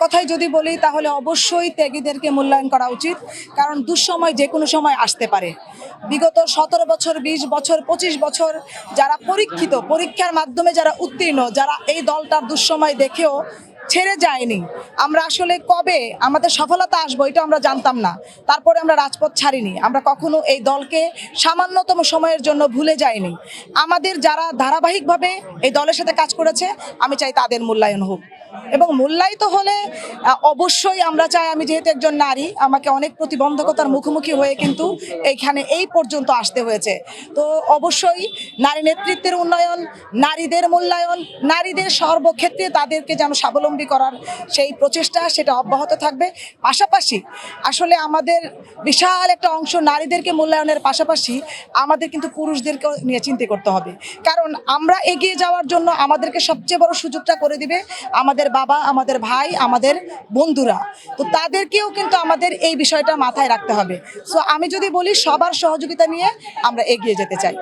কথাই যদি বলি তাহলে অবশ্যই ত্যাগীদেরকে মূল্যায়ন করা উচিত, কারণ দুঃসময় যে কোনো সময় আসতে পারে। বিগত 17 বছর, 20 বছর, 25 বছর যারা পরীক্ষিত, পরীক্ষার মাধ্যমে যারা উত্তীর্ণ, যারা এই দলটার দুঃসময় দেখেও ছেড়ে যায়নি, আমরা আসলে কবে আমাদের সফলতা আসবো এটা আমরা জানতাম না, তারপরে আমরা রাজপথ ছাড়িনি, আমরা কখনো এই দলকে সামান্যতম সময়ের জন্য ভুলে যাইনি। আমাদের যারা ধারাবাহিকভাবে এই দলের সাথে কাজ করেছে, আমি চাই তাদের মূল্যায়ন হোক, এবং মূল্যায়িত হলে অবশ্যই আমরা চাই, আমি যেহেতু একজন নারী, আমাকে অনেক প্রতিবন্ধকতার মুখোমুখি হয়ে কিন্তু এইখানে এই পর্যন্ত আসতে হয়েছে। তো অবশ্যই নারী নেতৃত্বের উন্নয়ন, নারীদের মূল্যায়ন, নারীদের সর্বক্ষেত্রে তাদেরকে যেন স্বাবলম্বী করার সেই প্রচেষ্টা, সেটা অব্যাহত থাকবে। পাশাপাশি আসলে আমাদের বিশাল একটা অংশ নারীদেরকে মূল্যায়নের পাশাপাশি আমাদের কিন্তু পুরুষদেরকেও নিয়ে চিন্তা করতে হবে, কারণ আমরা এগিয়ে যাওয়ার জন্য আমাদেরকে সবচেয়ে বড় সুযোগটা করে দিবে আমাদের বাবা, আমাদের ভাই, আমাদের বন্ধুরা। তো তাদেরকেও কিন্তু আমাদের এই বিষয়টা মাথায় রাখতে হবে। সো আমি যদি বলি, সবার সহযোগিতা নিয়ে আমরা এগিয়ে যেতে চাই।